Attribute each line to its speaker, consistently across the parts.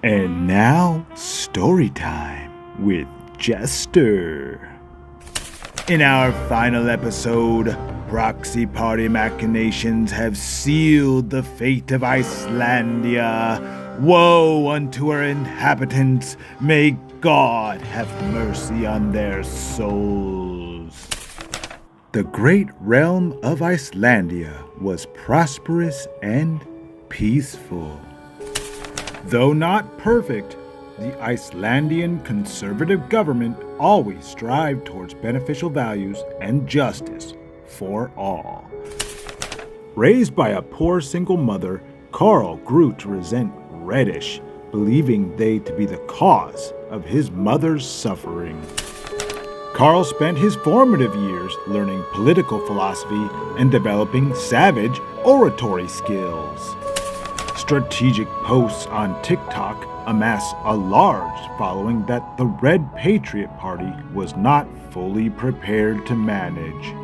Speaker 1: And now, story time with Jester. In our final episode, proxy party machinations have sealed the fate of Icelandia. Woe unto her inhabitants, may God have mercy on their souls. The great realm of Icelandia was prosperous and peaceful. Though not perfect, the Icelandic conservative government always strived towards beneficial values and justice for all. Raised by a poor single mother, Karl grew to resent Reddish, believing they to be the cause of his mother's suffering. Karl spent his formative years learning political philosophy and developing savage oratory skills. Strategic posts on TikTok amass a large following that the Red Patriot Party was not fully prepared to manage.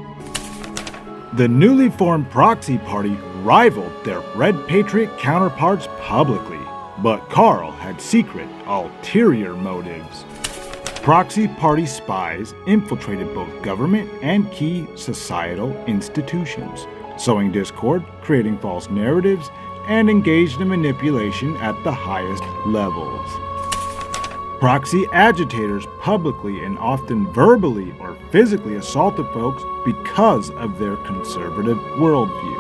Speaker 1: The newly formed Proxy Party rivaled their Red Patriot counterparts publicly, but Karl had secret, ulterior motives. Proxy Party spies infiltrated both government and key societal institutions, sowing discord, creating false narratives, and engaged in manipulation at the highest levels. Proxy agitators publicly and often verbally or physically assaulted folks because of their conservative worldview.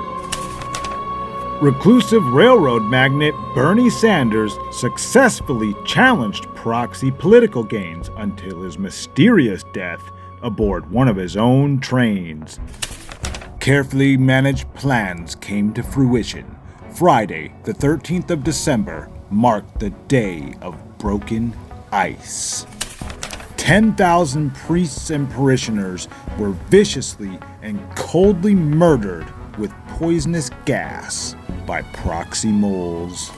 Speaker 1: Reclusive railroad magnate Bernie Sanders successfully challenged proxy political gains until his mysterious death aboard one of his own trains. Carefully managed plans came to fruition. Friday, the 13th of December, marked the Day of Broken Ice. 10,000 priests and parishioners were viciously and coldly murdered with poisonous gas by proxy moles.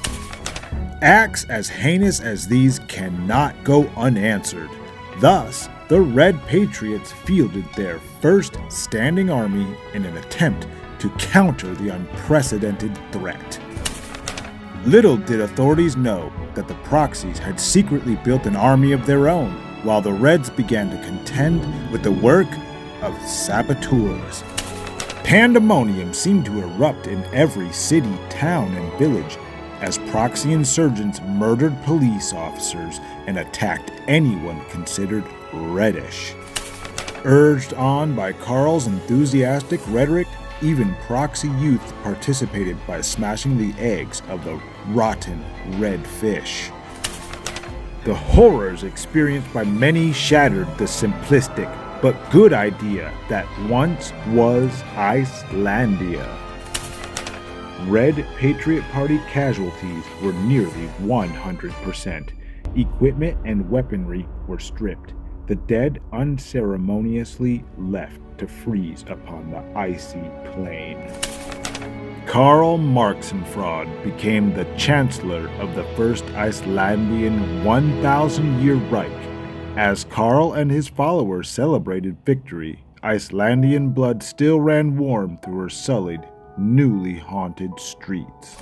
Speaker 1: Acts as heinous as these cannot go unanswered. Thus, the Red Patriots fielded their first standing army in an attempt to counter the unprecedented threat. Little did authorities know that the proxies had secretly built an army of their own, while the Reds began to contend with the work of saboteurs. Pandemonium seemed to erupt in every city, town, and village as proxy insurgents murdered police officers and attacked anyone considered reddish. Urged on by Karl's enthusiastic rhetoric, even proxy youth participated by smashing the eggs of the rotten red fish. The horrors experienced by many shattered the simplistic but good idea that once was Icelandia. Red Patriot Party casualties were nearly 100%. Equipment and weaponry were stripped. The dead unceremoniously left to freeze upon the icy plain. Karl Marxnfraud became the Chancellor of the First Icelandic 1,000-year Reich. As Karl and his followers celebrated victory, Icelandic blood still ran warm through her sullied, newly haunted streets.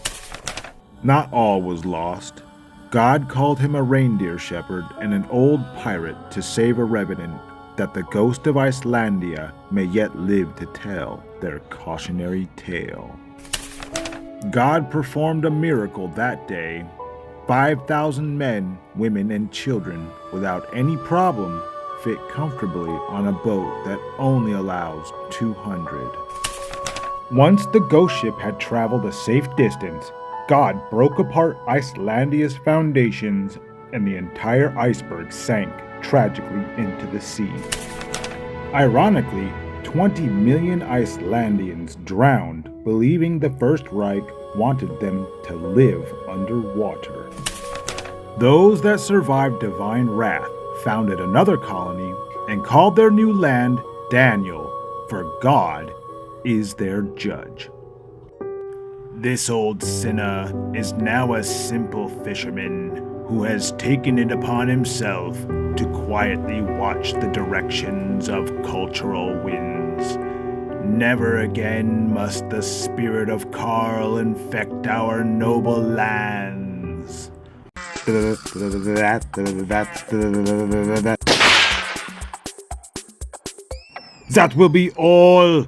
Speaker 1: Not all was lost. God called him a reindeer shepherd and an old pirate to save a revenant, that the ghost of Icelandia may yet live to tell their cautionary tale. God performed a miracle that day. 5,000 men, women, and children, without any problem, fit comfortably on a boat that only allows 200. Once the ghost ship had traveled a safe distance, God broke apart Icelandia's foundations and the entire iceberg sank tragically into the sea. Ironically, 20 million Icelandians drowned, believing the First Reich wanted them to live underwater. Those that survived divine wrath founded another colony and called their new land Daniel, for God is their judge. This old sinner is now a simple fisherman who has taken it upon himself to quietly watch the directions of cultural winds. Never again must the spirit of Karl infect our noble lands. That will be all.